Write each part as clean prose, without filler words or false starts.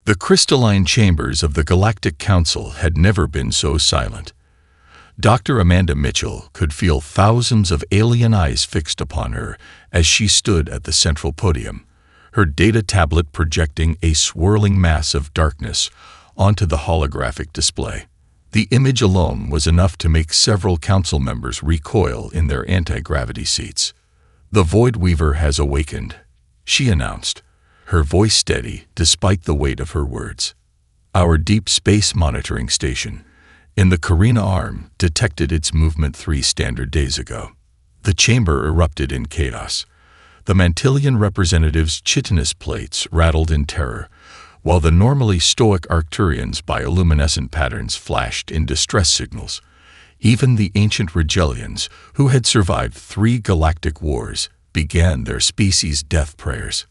The crystalline chambers of the Galactic Council had never been so silent. Dr. Amanda Mitchell could feel thousands of alien eyes fixed upon her as she stood at the central podium, her data tablet projecting a swirling mass of darkness onto the holographic display. The image alone was enough to make several council members recoil in their anti-gravity seats. "The Void Weaver has awakened," she announced, her voice steady despite the weight of her words. "Our deep space monitoring station in the Carina Arm detected its movement 3 standard days ago." The chamber erupted in chaos. The Mantillion representatives' chitinous plates rattled in terror, while the normally stoic Arcturians' bioluminescent patterns flashed in distress signals. Even the ancient Rigelians, who had survived 3 galactic wars, began their species' death prayers.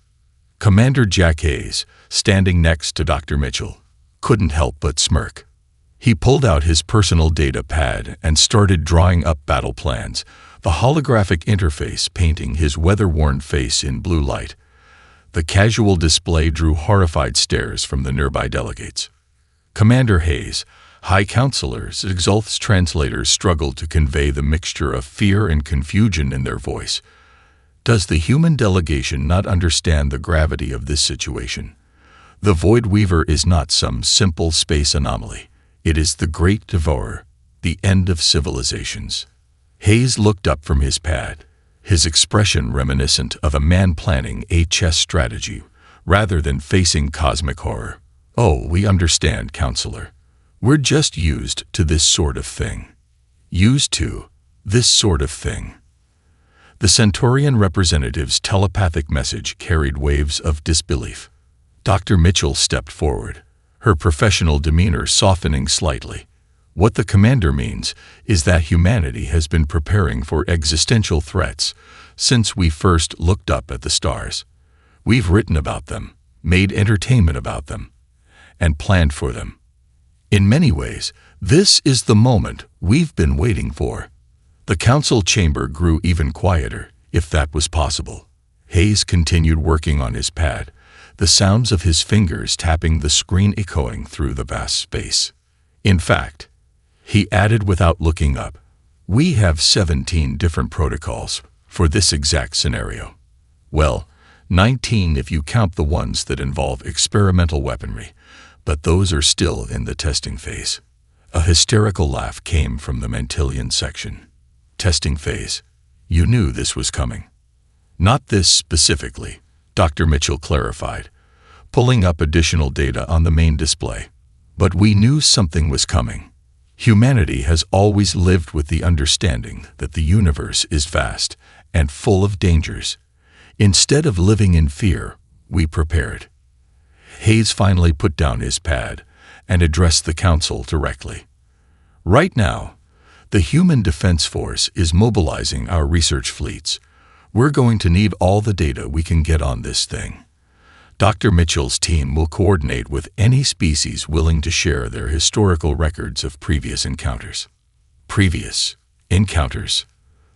Commander Jack Hayes, standing next to Dr. Mitchell, couldn't help but smirk. He pulled out his personal data pad and started drawing up battle plans, the holographic interface painting his weather-worn face in blue light. The casual display drew horrified stares from the nearby delegates. Commander Hayes, High Counselor's Exulth's translators struggled to convey the mixture of fear and confusion in their voice. Does the human delegation not understand the gravity of this situation? The Void Weaver is not some simple space anomaly. It is the Great Devourer, the end of civilizations. Hayes looked up from his pad, his expression reminiscent of a man planning a chess strategy rather than facing cosmic horror. "Oh, we understand, Counselor. We're just used to this sort of thing." Used to this sort of thing. The Centaurian representative's telepathic message carried waves of disbelief. Dr. Mitchell stepped forward, her professional demeanor softening slightly. "What the commander means is that humanity has been preparing for existential threats since we first looked up at the stars. We've written about them, made entertainment about them, and planned for them. In many ways, this is the moment we've been waiting for." The council chamber grew even quieter, if that was possible. Hayes continued working on his pad, the sounds of his fingers tapping the screen echoing through the vast space. "In fact," he added without looking up, "we have 17 different protocols for this exact scenario. Well, 19 if you count the ones that involve experimental weaponry, but those are still in the testing phase." A hysterical laugh came from the Mantillion section. "Testing phase? You knew this was coming." "Not this specifically," Dr. Mitchell clarified, pulling up additional data on the main display. "But we knew something was coming. Humanity has always lived with the understanding that the universe is vast and full of dangers. Instead of living in fear, we prepared." Hayes finally put down his pad and addressed the council directly. "Right now, the Human Defense Force is mobilizing our research fleets. We're going to need all the data we can get on this thing. Dr. Mitchell's team will coordinate with any species willing to share their historical records of previous encounters." Previous encounters.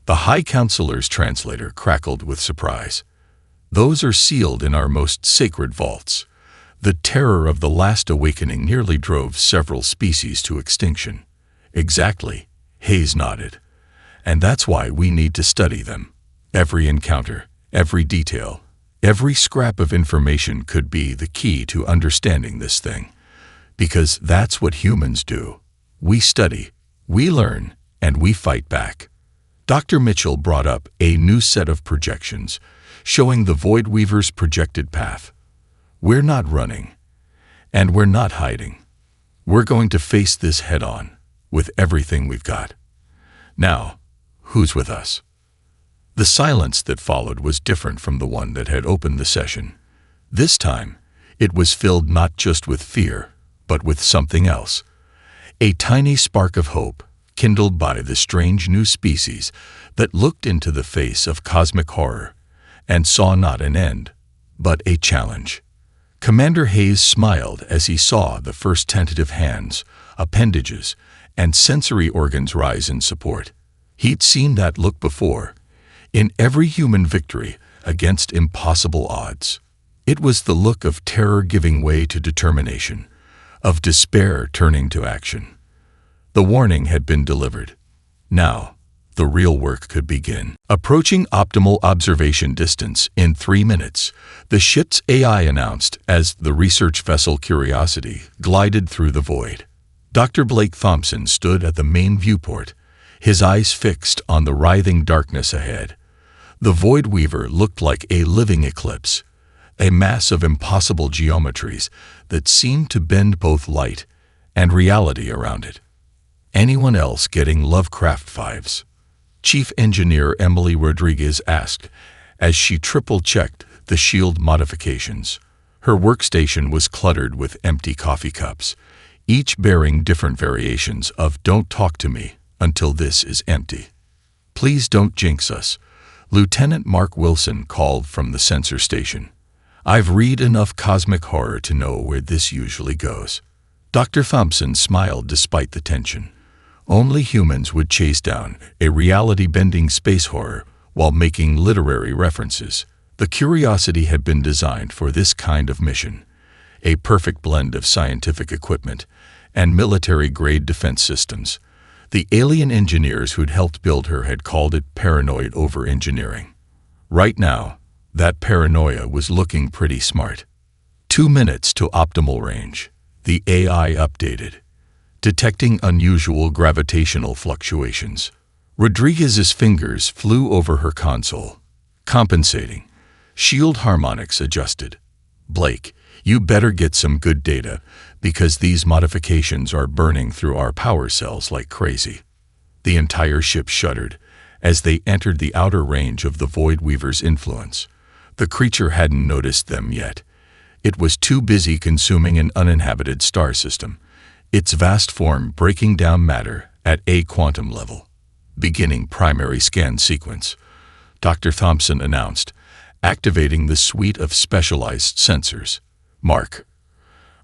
The High Counselor's translator crackled with surprise. "Those are sealed in our most sacred vaults. The terror of the last awakening nearly drove several species to extinction." "Exactly," Hayes nodded. "And that's why we need to study them. Every encounter, every detail, every scrap of information could be the key to understanding this thing. Because that's what humans do. We study, we learn, and we fight back." Dr. Mitchell brought up a new set of projections, showing the Void Weaver's projected path. "We're not running, and we're not hiding. We're going to face this head-on, with everything we've got. Now, who's with us?" The silence that followed was different from the one that had opened the session. This time, it was filled not just with fear, but with something else. A tiny spark of hope, kindled by the strange new species that looked into the face of cosmic horror and saw not an end, but a challenge. Commander Hayes smiled as he saw the first tentative hands, appendages, and sensory organs rise in support. He'd seen that look before, in every human victory against impossible odds. It was the look of terror giving way to determination, of despair turning to action. The warning had been delivered. Now, the real work could begin. Approaching optimal observation distance in 3 minutes, the ship's AI announced as the research vessel Curiosity glided through the void. Dr. Blake Thompson stood at the main viewport, his eyes fixed on the writhing darkness ahead. The Void Weaver looked like a living eclipse, a mass of impossible geometries that seemed to bend both light and reality around it. Anyone else getting Lovecraft vibes? Chief Engineer Emily Rodriguez asked as she triple-checked the shield modifications. Her workstation was cluttered with empty coffee cups, each bearing different variations of "Don't talk to me until this is empty." "Please don't jinx us," Lieutenant Mark Wilson called from the sensor station. "I've read enough cosmic horror to know where this usually goes." Dr. Thompson smiled despite the tension. Only humans would chase down a reality-bending space horror while making literary references. The Curiosity had been designed for this kind of mission, a perfect blend of scientific equipment and military-grade defense systems. The alien engineers who'd helped build her had called it paranoid over-engineering. Right now, that paranoia was looking pretty smart. 2 minutes to optimal range. The AI updated, detecting unusual gravitational fluctuations. Rodriguez's fingers flew over her console, compensating. Shield harmonics adjusted. "Blake, you better get some good data, because these modifications are burning through our power cells like crazy." The entire ship shuddered as they entered the outer range of the Void Weaver's influence. The creature hadn't noticed them yet. It was too busy consuming an uninhabited star system, its vast form breaking down matter at a quantum level. "Beginning primary scan sequence," Dr. Thompson announced, activating the suite of specialized sensors. "Mark,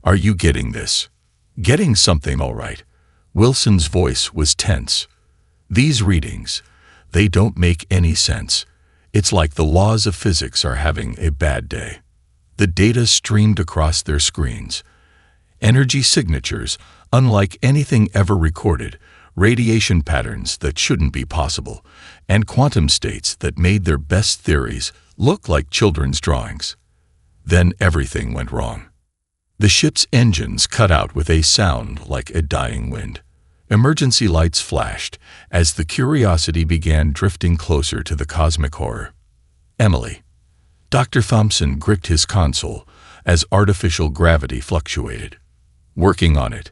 are you getting this?" "Getting something all right." Wilson's voice was tense. "These readings, they don't make any sense. It's like the laws of physics are having a bad day." The data streamed across their screens. Energy signatures, unlike anything ever recorded, radiation patterns that shouldn't be possible, and quantum states that made their best theories look like children's drawings. Then everything went wrong. The ship's engines cut out with a sound like a dying wind. Emergency lights flashed as the Curiosity began drifting closer to the cosmic horror. "Emily." Dr. Thompson gripped his console as artificial gravity fluctuated. "Working on it."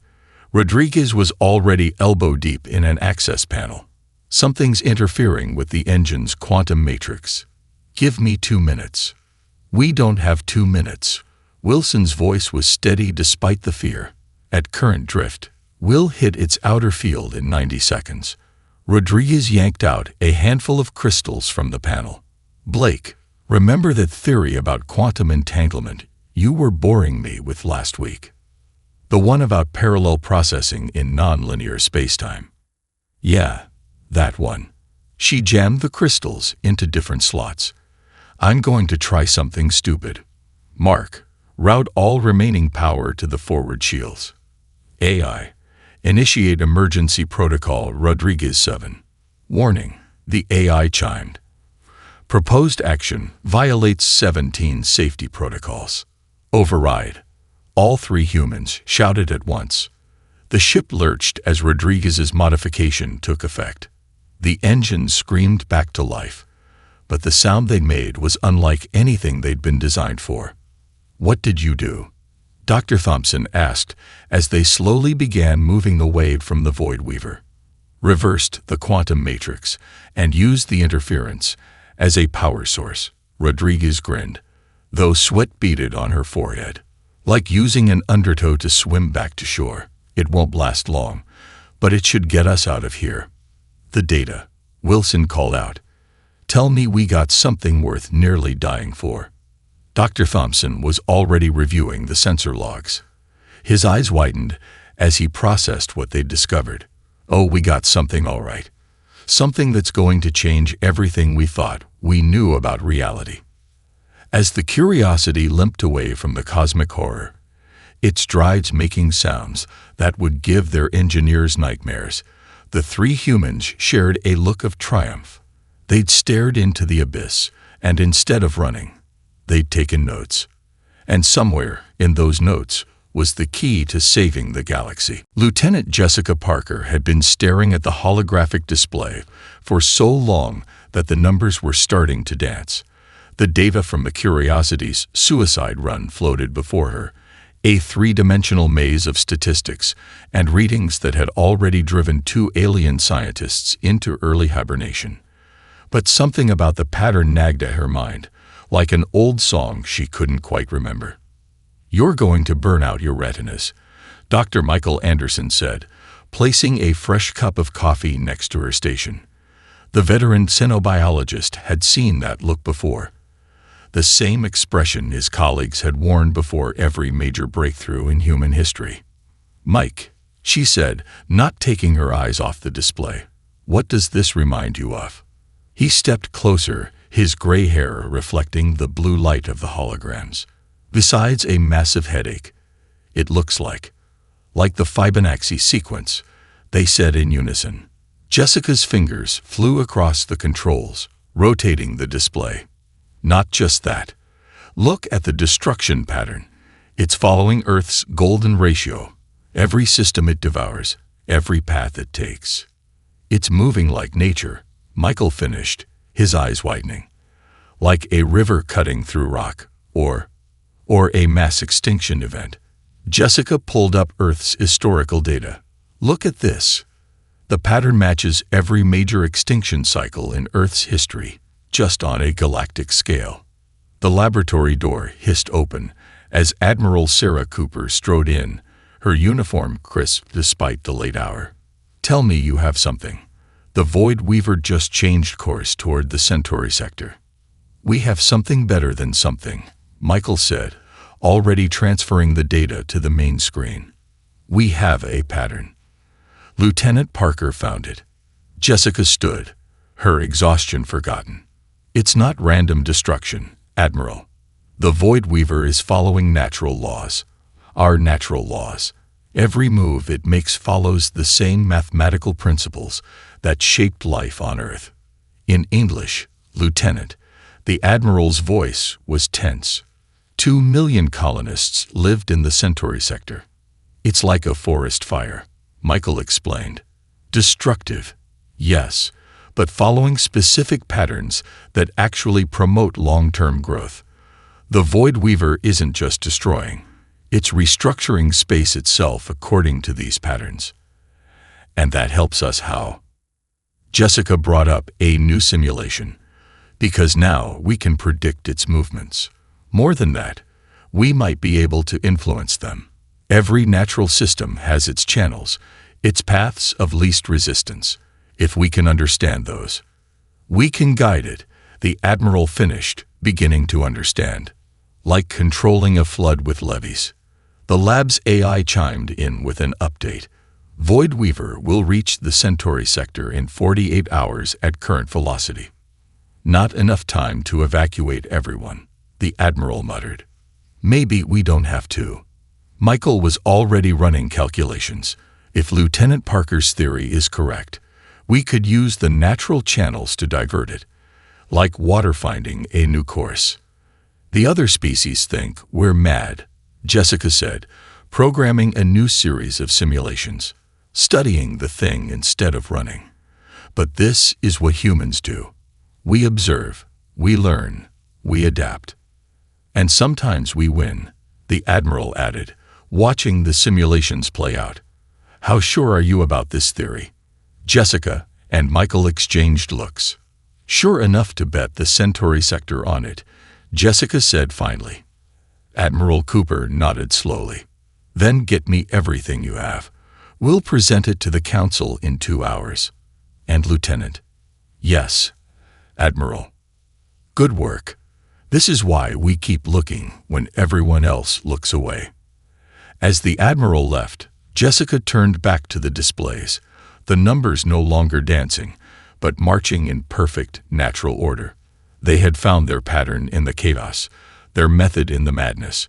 Rodriguez was already elbow-deep in an access panel. "Something's interfering with the engine's quantum matrix. Give me 2 minutes." "We don't have 2 minutes." Wilson's voice was steady despite the fear. "At current drift, we'll hit its outer field in 90 seconds. Rodriguez yanked out a handful of crystals from the panel. "Blake, remember that theory about quantum entanglement you were boring me with last week? The one about parallel processing in nonlinear spacetime?" "Yeah, that one." She jammed the crystals into different slots. "I'm going to try something stupid. Mark, route all remaining power to the forward shields." "AI, initiate emergency protocol Rodriguez 7. Warning," the AI chimed. "Proposed action violates 17 safety protocols." "Override." All 3 humans shouted at once. The ship lurched as Rodriguez's modification took effect. The engines screamed back to life, but the sound they made was unlike anything they'd been designed for. "What did you do?" Dr. Thompson asked as they slowly began moving away from the Void Weaver. "Reversed the quantum matrix and used the interference as a power source." Rodriguez grinned, though sweat beaded on her forehead. "Like using an undertow to swim back to shore. It won't last long, but it should get us out of here." "The data," Wilson called out. "Tell me we got something worth nearly dying for." Dr. Thompson was already reviewing the sensor logs. His eyes widened as he processed what they'd discovered. "Oh, we got something all right. Something that's going to change everything we thought we knew about reality." As the Curiosity limped away from the cosmic horror, its strides making sounds that would give their engineers nightmares, the three humans shared a look of triumph. They'd stared into the abyss, and instead of running, they'd taken notes. And somewhere in those notes was the key to saving the galaxy. Lieutenant Jessica Parker had been staring at the holographic display for so long that the numbers were starting to dance. The data from the Curiosity's suicide run floated before her, a three-dimensional maze of statistics and readings that had already driven 2 alien scientists into early hibernation. But something about the pattern nagged at her mind, like an old song she couldn't quite remember. "You're going to burn out your retinas," Dr. Michael Anderson said, placing a fresh cup of coffee next to her station. The veteran xenobiologist had seen that look before. The same expression his colleagues had worn before every major breakthrough in human history. "Mike," she said, not taking her eyes off the display, "what does this remind you of?" He stepped closer, his gray hair reflecting the blue light of the holograms. "Besides a massive headache, it looks like the Fibonacci sequence," they said in unison. Jessica's fingers flew across the controls, rotating the display. "Not just that. Look at the destruction pattern. It's following Earth's golden ratio. Every system it devours, every path it takes. It's moving like nature," Michael finished, his eyes widening. "Like a river cutting through rock, or a mass extinction event." Jessica pulled up Earth's historical data. "Look at this. The pattern matches every major extinction cycle in Earth's history, just on a galactic scale." The laboratory door hissed open as Admiral Sarah Cooper strode in, her uniform crisp despite the late hour. "Tell me you have something." The Void Weaver just changed course toward the Centauri sector. "We have something better than something," Michael said, already transferring the data to the main screen. "We have a pattern." Lieutenant Parker found it. Jessica stood, her exhaustion forgotten. "It's not random destruction, Admiral. The Void Weaver is following natural laws. Our natural laws. Every move it makes follows the same mathematical principles that shaped life on Earth." In English, "Lieutenant," the Admiral's voice was tense. 2 million colonists lived in the Centauri sector. "It's like a forest fire," Michael explained. "Destructive, yes, but following specific patterns that actually promote long-term growth. The Void Weaver isn't just destroying, it's restructuring space itself according to these patterns. And that helps us how?" Jessica brought up a new simulation, "because now we can predict its movements. More than that, we might be able to influence them. Every natural system has its channels, its paths of least resistance. If we can understand those, we can guide it," the Admiral finished, beginning to understand. "Like controlling a flood with levees." The lab's AI chimed in with an update. "Void Weaver will reach the Centauri sector in 48 hours at current velocity." "Not enough time to evacuate everyone," the Admiral muttered. "Maybe we don't have to." Michael was already running calculations. If Lieutenant Parker's theory is correct, we could use the natural channels to divert it, like water finding a new course. "The other species think we're mad," Jessica said, programming a new series of simulations, studying the thing instead of running. "But this is what humans do. We observe, we learn, we adapt. And sometimes we win," the Admiral added, watching the simulations play out. "How sure are you about this theory?" Jessica and Michael exchanged looks. "Sure enough to bet the Centauri sector on it," Jessica said finally. Admiral Cooper nodded slowly. "Then get me everything you have. We'll present it to the Council in 2 hours." "And Lieutenant?" "Yes, Admiral." "Good work. This is why we keep looking when everyone else looks away." As the Admiral left, Jessica turned back to the displays, the numbers no longer dancing, but marching in perfect, natural order. They had found their pattern in the chaos, their method in the madness.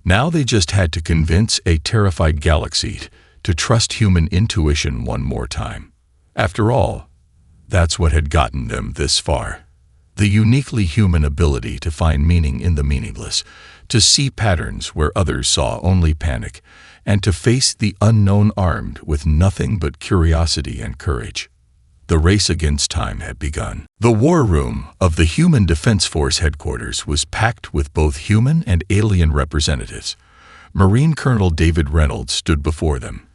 Now they just had to convince a terrified galaxy to trust human intuition one more time. After all, that's what had gotten them this far. The uniquely human ability to find meaning in the meaningless, to see patterns where others saw only panic, and to face the unknown armed with nothing but curiosity and courage. The race against time had begun. The war room of the Human Defense Force headquarters was packed with both human and alien representatives. Marine Colonel David Reynolds stood before them,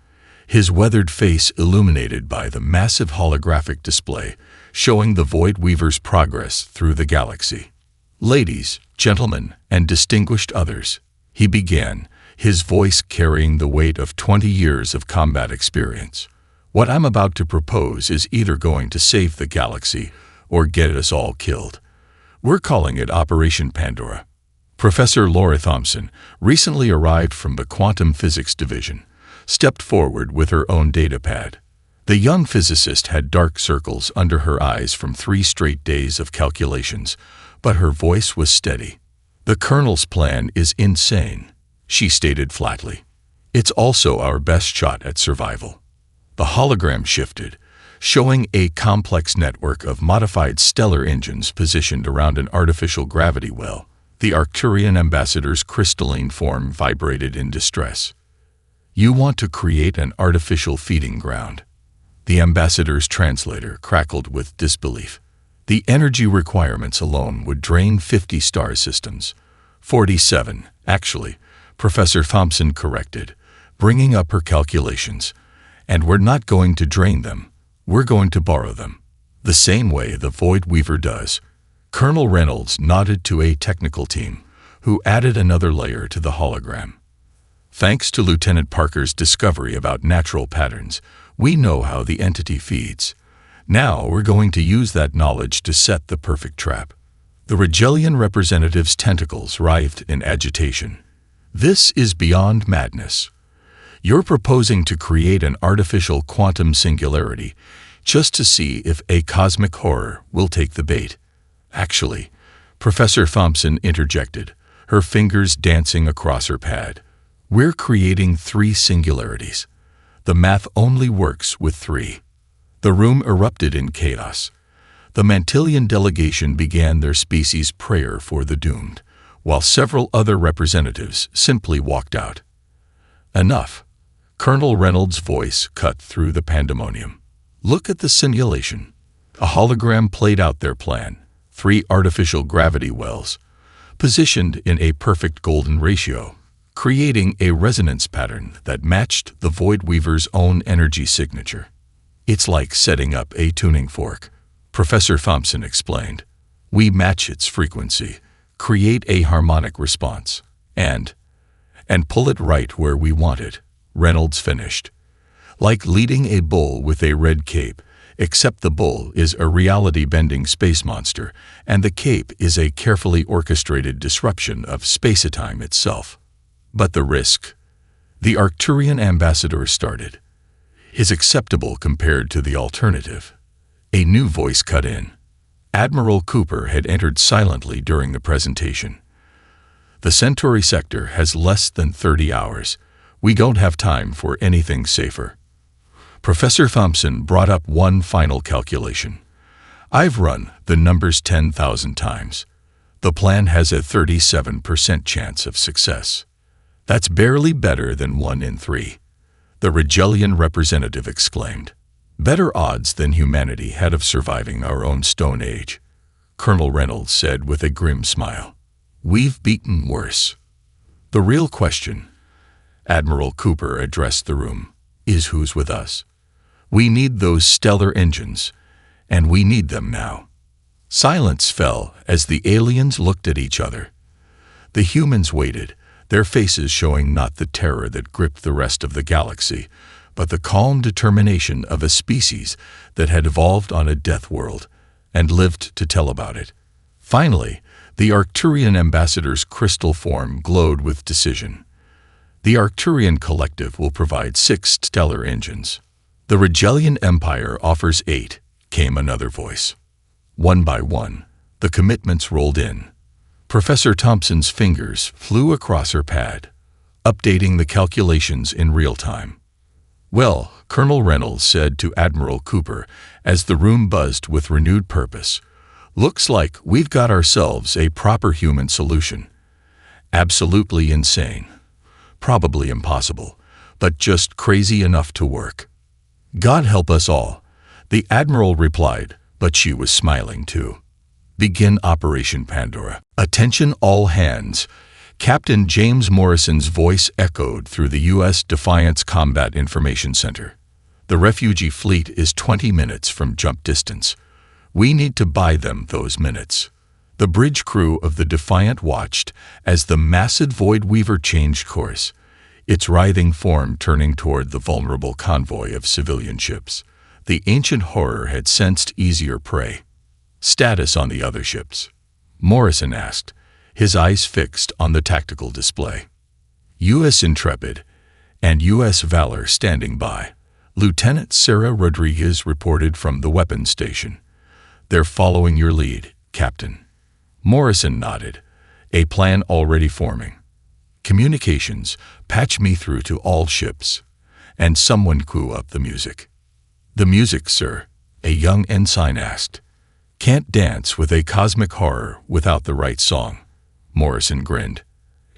his weathered face illuminated by the massive holographic display showing the Void Weaver's progress through the galaxy. "Ladies, gentlemen, and distinguished others," he began, his voice carrying the weight of 20 years of combat experience. "What I'm about to propose is either going to save the galaxy or get us all killed. We're calling it Operation Pandora." Professor Laura Thompson, recently arrived from the Quantum Physics Division, stepped forward with her own datapad. The young physicist had dark circles under her eyes from 3 straight days of calculations, but her voice was steady. "The Colonel's plan is insane," she stated flatly. "It's also our best shot at survival." The hologram shifted, showing a complex network of modified stellar engines positioned around an artificial gravity well. The Arcturian ambassador's crystalline form vibrated in distress. "You want to create an artificial feeding ground?" The ambassador's translator crackled with disbelief. "The energy requirements alone would drain 50 star systems." 47, actually, Professor Thompson corrected, bringing up her calculations. "And we're not going to drain them, we're going to borrow them. The same way the Void Weaver does." Colonel Reynolds nodded to a technical team, who added another layer to the hologram. "Thanks to Lieutenant Parker's discovery about natural patterns, we know how the entity feeds. Now we're going to use that knowledge to set the perfect trap." The Regellian representative's tentacles writhed in agitation. "This is beyond madness. You're proposing to create an artificial quantum singularity just to see if a cosmic horror will take the bait." "Actually," Professor Thompson interjected, her fingers dancing across her pad, "we're creating 3 singularities. The math only works with 3. The room erupted in chaos. The Mantillian delegation began their species' prayer for the doomed, while several other representatives simply walked out. "Enough." Colonel Reynolds' voice cut through the pandemonium. "Look at the simulation." A hologram played out their plan. 3 artificial gravity wells, positioned in a perfect golden ratio, creating a resonance pattern that matched the Void Weaver's own energy signature. "It's like setting up a tuning fork," Professor Thompson explained. "We match its frequency, create a harmonic response, and pull it right where we want it," Reynolds finished. "Like leading a bull with a red cape, except the bull is a reality-bending space monster, and the cape is a carefully orchestrated disruption of space-time itself." "But the risk?" the Arcturian ambassador started. "Is acceptable compared to the alternative." A new voice cut in. Admiral Cooper had entered silently during the presentation. "The Centauri sector has less than 30 hours. We don't have time for anything safer." Professor Thompson brought up one final calculation. "I've run the numbers 10,000 times. The plan has a 37% chance of success. That's barely better than 1 in 3. The Regellian representative exclaimed. "Better odds than humanity had of surviving our own Stone Age," Colonel Reynolds said with a grim smile. "We've beaten worse. The real question," Admiral Cooper addressed the room, "is who's with us. We need those stellar engines, and we need them now." Silence fell as the aliens looked at each other. The humans waited, their faces showing not the terror that gripped the rest of the galaxy, but the calm determination of a species that had evolved on a death world and lived to tell about it. Finally, the Arcturian ambassador's crystal form glowed with decision. "The Arcturian Collective will provide 6 stellar engines. The Regellian Empire offers 8, came another voice. One by one, The commitments rolled in. Professor Thompson's fingers flew across her pad, updating the calculations in real time. "Well," Colonel Reynolds said to Admiral Cooper as the room buzzed with renewed purpose, "looks like we've got ourselves a proper human solution. Absolutely insane. Probably impossible, but just crazy enough to work." "God help us all," the Admiral replied, but she was smiling too. "Begin Operation Pandora. Attention all hands." Captain James Morrison's voice echoed through the U.S. Defiance Combat Information Center. "The refugee fleet is 20 minutes from jump distance. We need to buy them those minutes." The bridge crew of the Defiant watched as the massive Void Weaver changed course, its writhing form turning toward the vulnerable convoy of civilian ships. The ancient horror had sensed easier prey. "Status on the other ships?" Morrison asked, his eyes fixed on the tactical display. U.S. Intrepid and U.S. Valor standing by. Lieutenant Sarah Rodriguez reported from the weapons station. "They're following your lead, Captain." Morrison nodded, a plan already forming. "Communications, patch me through to all ships." And someone cue up the music. "The music, sir," a young ensign asked. "Can't dance with a cosmic horror without the right song." Morrison grinned.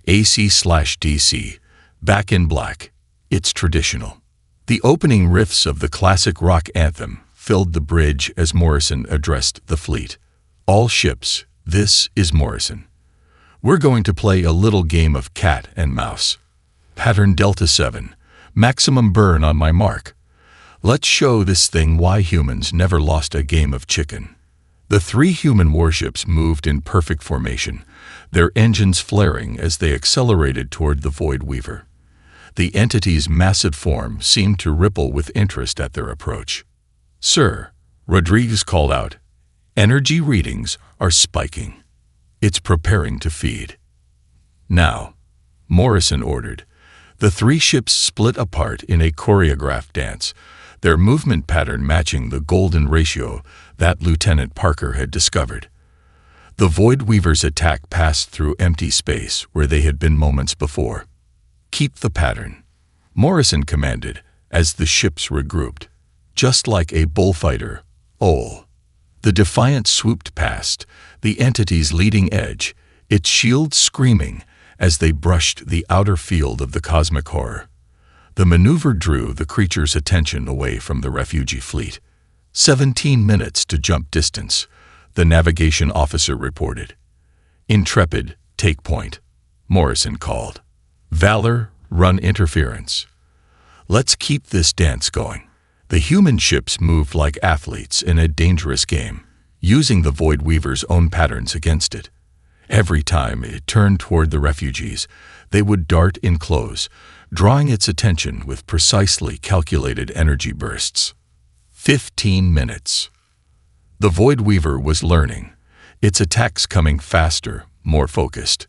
AC/DC, Back in Black. It's traditional. The opening riffs of the classic rock anthem filled the bridge as Morrison addressed the fleet. "All ships, this is Morrison. We're going to play a little game of cat and mouse. Pattern Delta 7, maximum burn on my mark. Let's show this thing why humans never lost a game of chicken." The 3 human warships moved in perfect formation, their engines flaring as they accelerated toward the Void Weaver. The entity's massive form seemed to ripple with interest at their approach. "Sir," Rodriguez called out, "energy readings are spiking. It's preparing to feed." "Now," Morrison ordered. The 3 ships split apart in a choreographed dance, their movement pattern matching the golden ratio that Lieutenant Parker had discovered. The Void Weaver's attack passed through empty space where they had been moments before. "Keep the pattern," Morrison commanded as the ships regrouped. "Just like a bullfighter, Ole." The Defiant swooped past, the entity's leading edge, its shield screaming as they brushed the outer field of the cosmic horror. The maneuver drew the creature's attention away from the refugee fleet. 17 minutes to jump distance, the navigation officer reported. "Intrepid, take point," Morrison called. "Valor, run interference. Let's keep this dance going." The human ships moved like athletes in a dangerous game, using the Void Weaver's own patterns against it. Every time it turned toward the refugees, they would dart in close, drawing its attention with precisely calculated energy bursts. 15 minutes. The Void Weaver was learning, its attacks coming faster, more focused.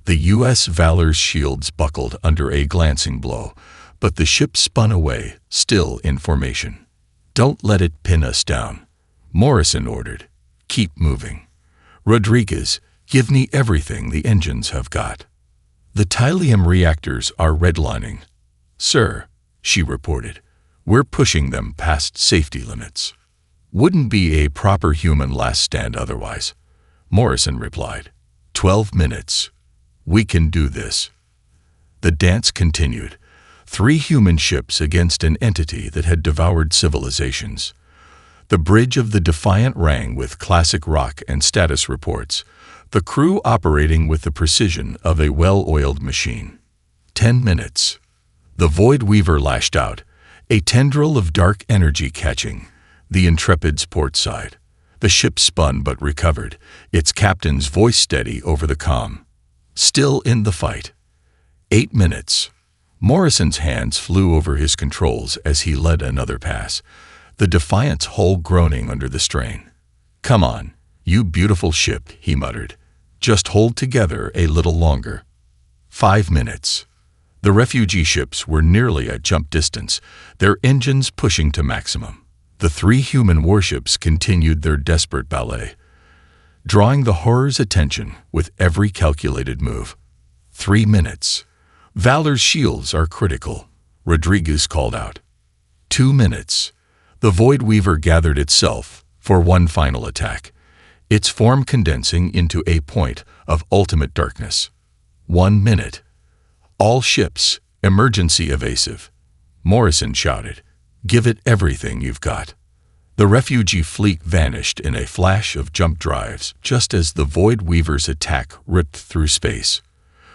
The U.S. Valor's shields buckled under a glancing blow, but the ship spun away, still in formation. "Don't let it pin us down," Morrison ordered. "Keep moving. Rodriguez, give me everything the engines have got." "The Tylium reactors are redlining." "Sir," she reported, "we're pushing them past safety limits." "Wouldn't be a proper human last stand otherwise," Morrison replied. 12 minutes. We can do this." The dance continued. 3 human ships against an entity that had devoured civilizations. The bridge of the Defiant rang with classic rock and status reports, the crew operating with the precision of a well-oiled machine. 10 minutes. The Void Weaver lashed out, a tendril of dark energy catching the Intrepid's port side. The ship spun but recovered, its captain's voice steady over the comm. "Still in the fight." 8 minutes. Morrison's hands flew over his controls as he led another pass, the Defiant's hull groaning under the strain. "Come on, you beautiful ship," he muttered. "Just hold together a little longer." 5 minutes. The refugee ships were nearly at jump distance, their engines pushing to maximum. The 3 human warships continued their desperate ballet. drawing the horror's attention with every calculated move. 3 minutes. Valor's shields are critical, Rodriguez called out. 2 minutes. The Void Weaver gathered itself for one final attack, its form condensing into a point of ultimate darkness. 1 minute. All ships, emergency evasive. Morrison shouted, "Give it everything you've got." The refugee fleet vanished in a flash of jump drives just as the Void Weaver's attack ripped through space.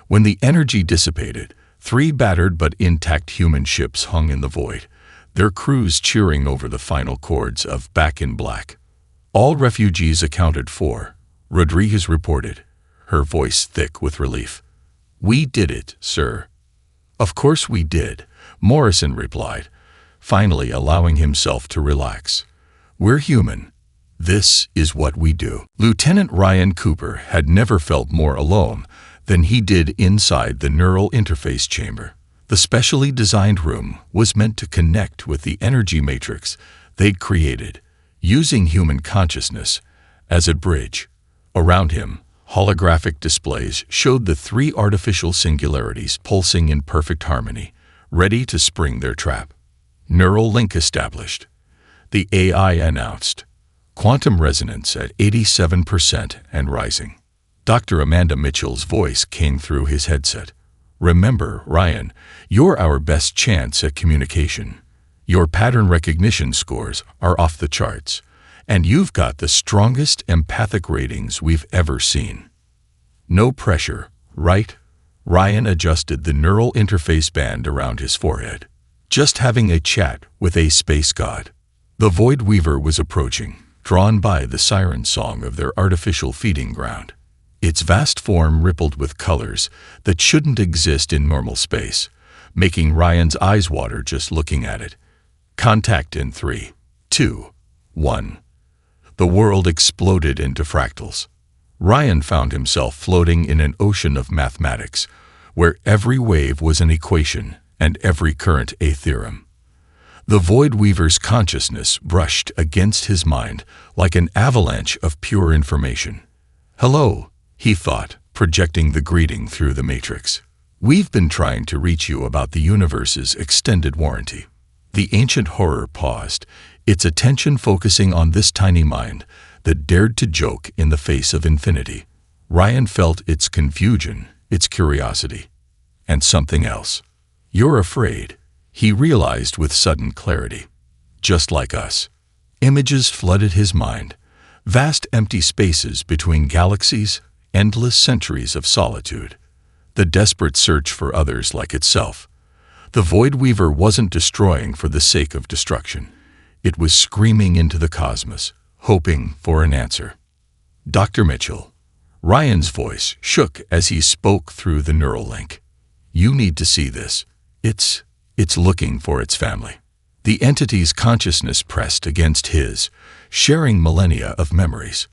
When the energy dissipated, 3 battered but intact human ships hung in the void, their crews cheering over the final chords of Back in Black. All refugees accounted for, Rodriguez reported, her voice thick with relief. "We did it, sir." "Of course we did," Morrison replied, finally allowing himself to relax. "We're human. This is what we do." Lieutenant Ryan Cooper had never felt more alone than he did inside the neural interface chamber. The specially designed room was meant to connect with the energy matrix they'd created, using human consciousness as a bridge. Around him, holographic displays showed the 3 artificial singularities pulsing in perfect harmony, ready to spring their trap. Neural link established. The AI announced. Quantum resonance at 87% and rising. Dr. Amanda Mitchell's voice came through his headset. "Remember, Ryan, you're our best chance at communication. Your pattern recognition scores are off the charts, and you've got the strongest empathic ratings we've ever seen." "No pressure, right?" Ryan adjusted the neural interface band around his forehead. "Just having a chat with a space god." The Void Weaver was approaching, drawn by the siren song of their artificial feeding ground. Its vast form rippled with colors that shouldn't exist in normal space, making Ryan's eyes water just looking at it. Contact in 3, 2, 1. The world exploded into fractals. Ryan found himself floating in an ocean of mathematics, where every wave was an equation and every current a theorem. The Void Weaver's consciousness brushed against his mind like an avalanche of pure information. "Hello," he thought, projecting the greeting through the matrix. "We've been trying to reach you about the universe's extended warranty." The ancient horror paused, its attention focusing on this tiny mind that dared to joke in the face of infinity. Ryan felt its confusion, its curiosity, and something else. "You're afraid," he realized with sudden clarity. "Just like us." Images flooded his mind, vast empty spaces between galaxies, endless centuries of solitude, the desperate search for others like itself. The Void Weaver wasn't destroying for the sake of destruction. It was screaming into the cosmos, hoping for an answer. "Dr. Mitchell." Ryan's voice shook as he spoke through the neural link. "You need to see this. It's looking for its family." The entity's consciousness pressed against his, sharing millennia of memories.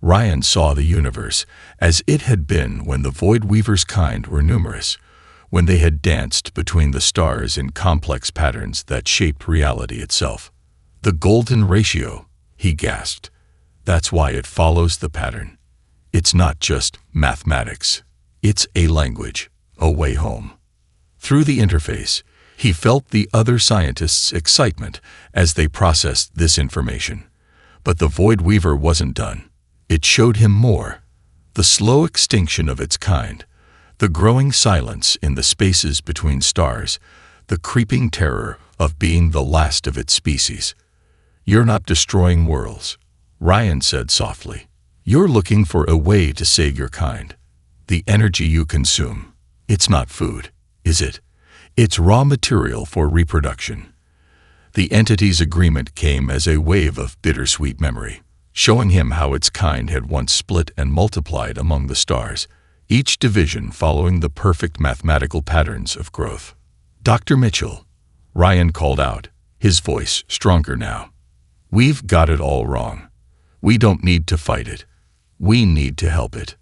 Ryan saw the universe as it had been when the Void Weaver's kind were numerous, when they had danced between the stars in complex patterns that shaped reality itself. "The golden ratio," he gasped. "That's why it follows the pattern. It's not just mathematics. It's a language, a way home." Through the interface, he felt the other scientists' excitement as they processed this information. But the Void Weaver wasn't done. It showed him more. The slow extinction of its kind, the growing silence in the spaces between stars, the creeping terror of being the last of its species. "You're not destroying worlds," Ryan said softly. "You're looking for a way to save your kind. The energy you consume, it's not food, is it? It's raw material for reproduction." The entity's agreement came as a wave of bittersweet memory, showing him how its kind had once split and multiplied among the stars, each division following the perfect mathematical patterns of growth. "Dr. Mitchell," Ryan called out, his voice stronger now. "We've got it all wrong. We don't need to fight it. We need to help it."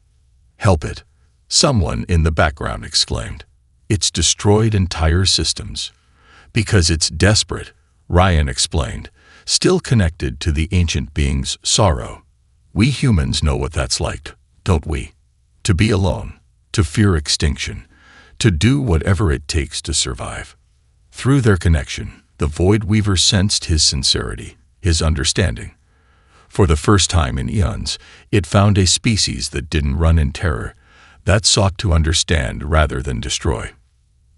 "Help it," someone in the background exclaimed. "It's destroyed entire systems." "Because it's desperate," Ryan explained, still connected to the ancient being's sorrow. We humans know what that's like, don't we? To be alone, to fear extinction, to do whatever it takes to survive. Through their connection, the Void Weaver sensed his sincerity, his understanding. For the first time in eons, it found a species that didn't run in terror, that sought to understand rather than destroy.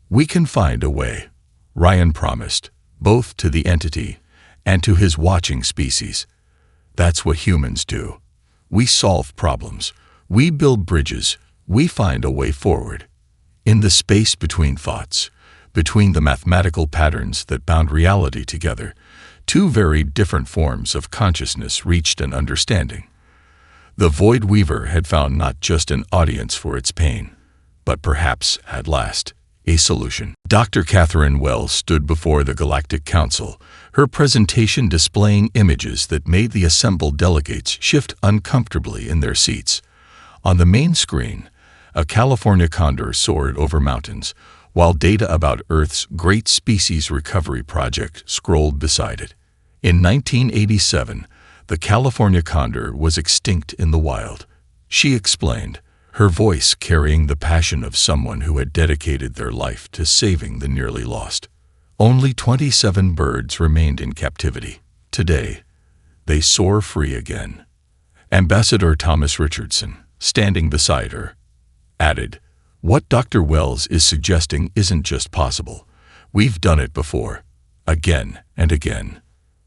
We can find a way, Ryan promised, both to the entity and to his watching species. That's what humans do. We solve problems, we build bridges, we find a way forward. In the space between thoughts, between the mathematical patterns that bound reality together, two very different forms of consciousness reached an understanding. The Void Weaver had found not just an audience for its pain, but perhaps, at last, a solution. Dr. Catherine Wells stood before the Galactic Council, her presentation displaying images that made the assembled delegates shift uncomfortably in their seats. On the main screen, a California condor soared over mountains, while data about Earth's Great Species Recovery Project scrolled beside it. In 1987, the California condor was extinct in the wild. She explained, her voice carrying the passion of someone who had dedicated their life to saving the nearly lost. Only 27 birds remained in captivity. Today, they soar free again. Ambassador Thomas Richardson, standing beside her, added, "What Dr. Wells is suggesting isn't just possible. We've done it before, again and again."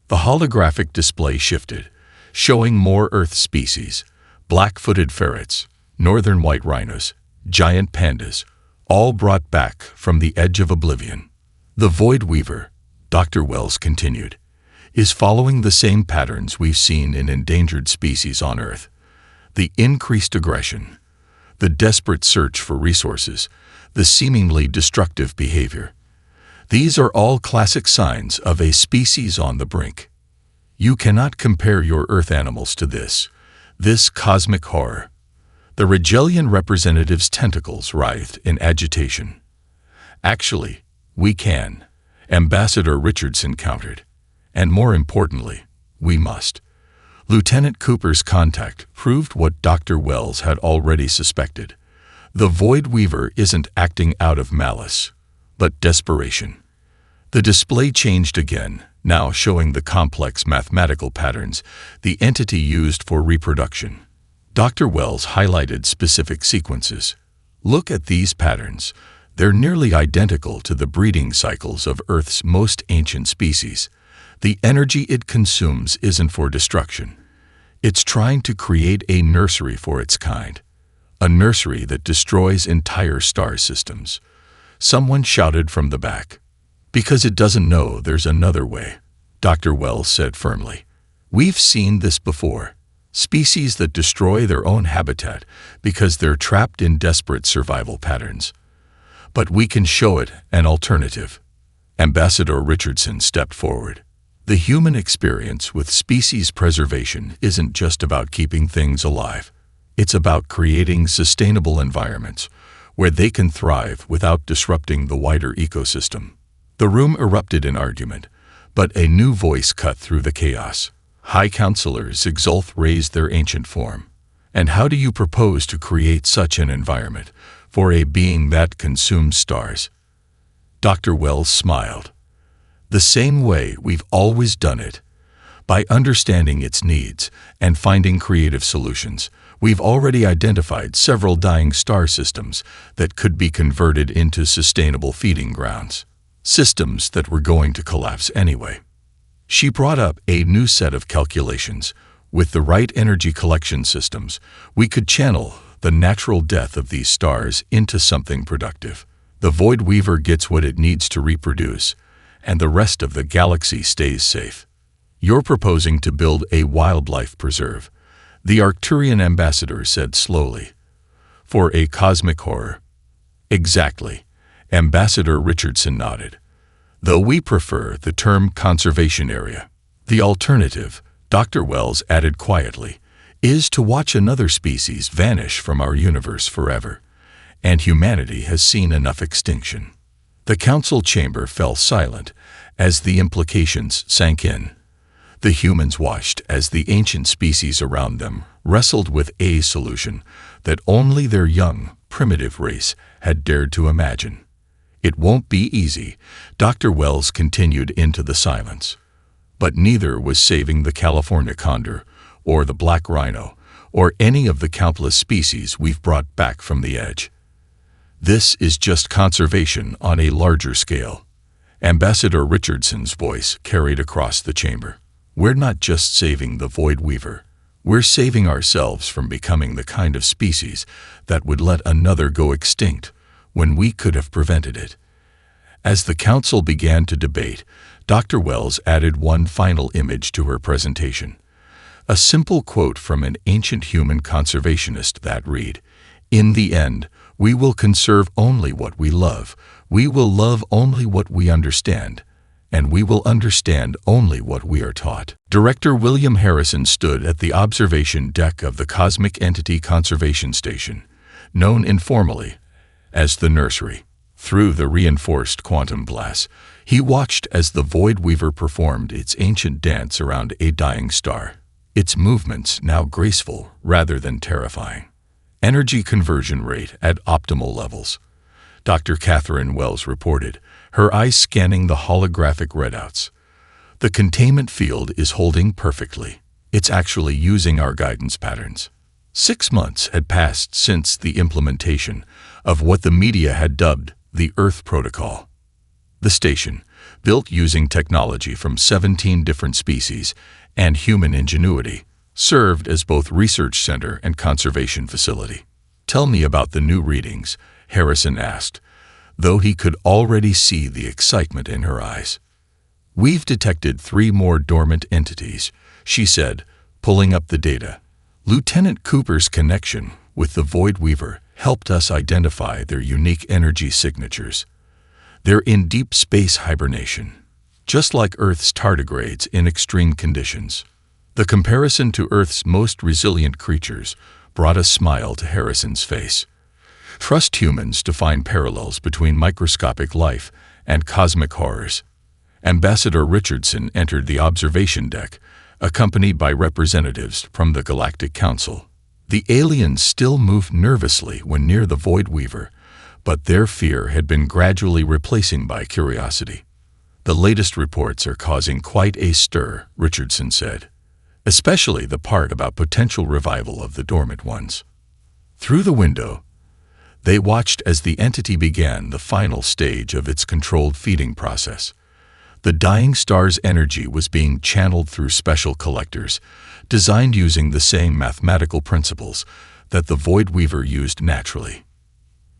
The holographic display shifted, showing more Earth species, black-footed ferrets, northern white rhinos, giant pandas, all brought back from the edge of oblivion. The Void Weaver, Dr. Wells continued, is following the same patterns we've seen in endangered species on Earth. The increased aggression, the desperate search for resources, the seemingly destructive behavior. These are all classic signs of a species on the brink. You cannot compare your Earth animals to this cosmic horror. The Rigelian representative's tentacles writhed in agitation. Actually, we can, Ambassador Richardson countered. And more importantly, we must. Lieutenant Cooper's contact proved what Dr. Wells had already suspected. The Void Weaver isn't acting out of malice, but desperation. The display changed again, now showing the complex mathematical patterns the entity used for reproduction. Dr. Wells highlighted specific sequences. Look at these patterns. They're nearly identical to the breeding cycles of Earth's most ancient species. The energy it consumes isn't for destruction. It's trying to create a nursery for its kind. A nursery that destroys entire star systems. Someone shouted from the back. Because it doesn't know there's another way, Dr. Wells said firmly. We've seen this before. Species that destroy their own habitat because they're trapped in desperate survival patterns. But we can show it an alternative. Ambassador Richardson stepped forward. The human experience with species preservation isn't just about keeping things alive. It's about creating sustainable environments where they can thrive without disrupting the wider ecosystem. The room erupted in argument, but a new voice cut through the chaos. High Counselor Zigzulth raised their ancient form. And how do you propose to create such an environment for a being that consumes stars? Dr. Wells smiled. The same way we've always done it. By understanding its needs and finding creative solutions, we've already identified several dying star systems that could be converted into sustainable feeding grounds. Systems that were going to collapse anyway. She brought up a new set of calculations. With the right energy collection systems, we could channel the natural death of these stars into something productive. The Void Weaver gets what it needs to reproduce, and the rest of the galaxy stays safe. You're proposing to build a wildlife preserve, the Arcturian ambassador said slowly. For a cosmic horror. Exactly. Ambassador Richardson nodded. Though we prefer the term conservation area. The alternative, Dr. Wells added quietly, is to watch another species vanish from our universe forever. And humanity has seen enough extinction. The council chamber fell silent as the implications sank in. The humans watched as the ancient species around them wrestled with a solution that only their young, primitive race had dared to imagine. "It won't be easy," Dr. Wells continued into the silence. "But neither was saving the California condor, or the black rhino, or any of the countless species we've brought back from the edge. This is just conservation on a larger scale." Ambassador Richardson's voice carried across the chamber. "We're not just saving the Void Weaver. We're saving ourselves from becoming the kind of species that would let another go extinct when we could have prevented it." As the council began to debate, Dr. Wells added one final image to her presentation. A simple quote from an ancient human conservationist that read, "In the end, we will conserve only what we love. We will love only what we understand. And we will understand only what we are taught." Director William Harrison stood at the observation deck of the Cosmic Entity Conservation Station, known informally as the Nursery. Through the reinforced quantum glass, he watched as the Void Weaver performed its ancient dance around a dying star, its movements now graceful rather than terrifying. Energy conversion rate at optimal levels, Dr. Catherine Wells reported, her eyes scanning the holographic readouts. "The containment field is holding perfectly. It's actually using our guidance patterns." 6 months had passed since the implementation of what the media had dubbed the Earth Protocol. The station, built using technology from 17 different species and human ingenuity, served as both research center and conservation facility. "Tell me about the new readings," Harrison asked, though he could already see the excitement in her eyes. "We've detected 3 more dormant entities," she said, pulling up the data. "Lieutenant Cooper's connection with the Void Weaver helped us identify their unique energy signatures. They're in deep space hibernation, just like Earth's tardigrades in extreme conditions." The comparison to Earth's most resilient creatures brought a smile to Harrison's face. "Trust humans to find parallels between microscopic life and cosmic horrors." Ambassador Richardson entered the observation deck, accompanied by representatives from the Galactic Council. The aliens still moved nervously when near the Void Weaver, but their fear had been gradually replacing by curiosity. "The latest reports are causing quite a stir," Richardson said, "especially the part about potential revival of the dormant ones." Through the window, they watched as the entity began the final stage of its controlled feeding process. The dying star's energy was being channeled through special collectors, designed using the same mathematical principles that the Void Weaver used naturally.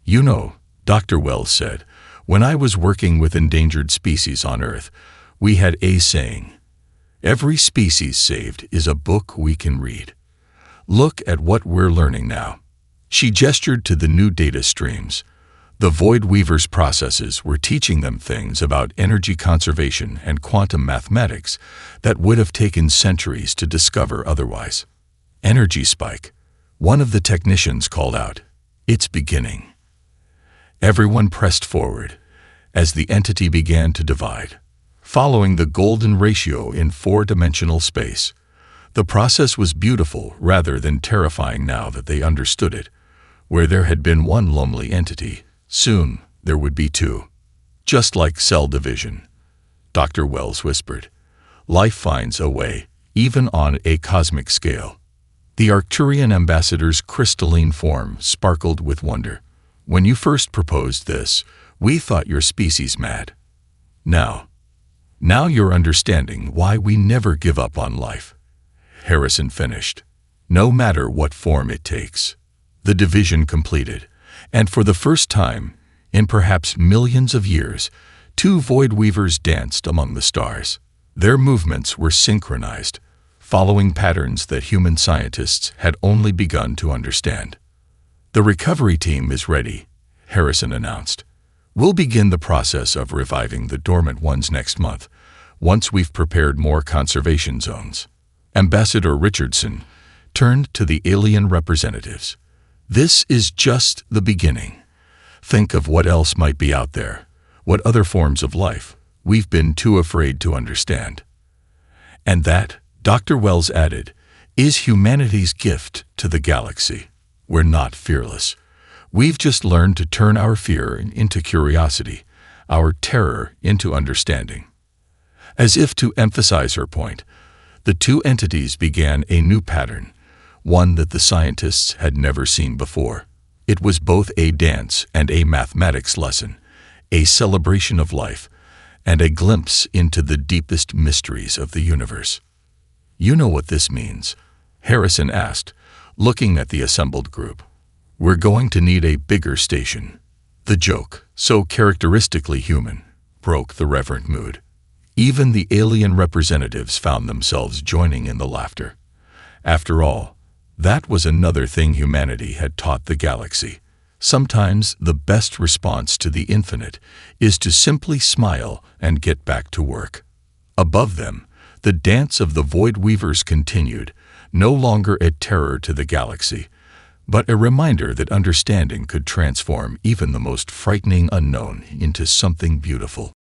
"You know," Dr. Wells said, "when I was working with endangered species on Earth, we had a saying, 'Every species saved is a book we can read.' Look at what we're learning now." She gestured to the new data streams. The Void Weaver's processes were teaching them things about energy conservation and quantum mathematics that would have taken centuries to discover otherwise. "Energy spike," one of the technicians called out. "It's beginning." Everyone pressed forward as the entity began to divide, following the golden ratio in 4-dimensional space. The process was beautiful rather than terrifying now that they understood it. Where there had been one lonely entity, soon there would be 2. "Just like cell division," Dr. Wells whispered. "Life finds a way, even on a cosmic scale." The Arcturian ambassador's crystalline form sparkled with wonder. "When you first proposed this, we thought your species mad. Now you're understanding why we never give up on life," Harrison finished. "No matter what form it takes." The division completed, and for the first time, in perhaps millions of years, 2 Void Weavers danced among the stars. Their movements were synchronized, following patterns that human scientists had only begun to understand. "The recovery team is ready," Harrison announced. "We'll begin the process of reviving the dormant ones next month, once we've prepared more conservation zones." Ambassador Richardson turned to the alien representatives. "This is just the beginning. Think of what else might be out there, what other forms of life we've been too afraid to understand." And that, Dr. Wells added, is humanity's gift to the galaxy. We're not fearless. We've just learned to turn our fear into curiosity, our terror into understanding. As if to emphasize her point, the two entities began a new pattern, one that the scientists had never seen before. It was both a dance and a mathematics lesson, a celebration of life, and a glimpse into the deepest mysteries of the universe. "You know what this means?" Harrison asked, looking at the assembled group. "We're going to need a bigger station." The joke, so characteristically human, broke the reverent mood. Even the alien representatives found themselves joining in the laughter. After all, that was another thing humanity had taught the galaxy. Sometimes the best response to the infinite is to simply smile and get back to work. Above them, the dance of the Void Weavers continued, no longer a terror to the galaxy, but a reminder that understanding could transform even the most frightening unknown into something beautiful.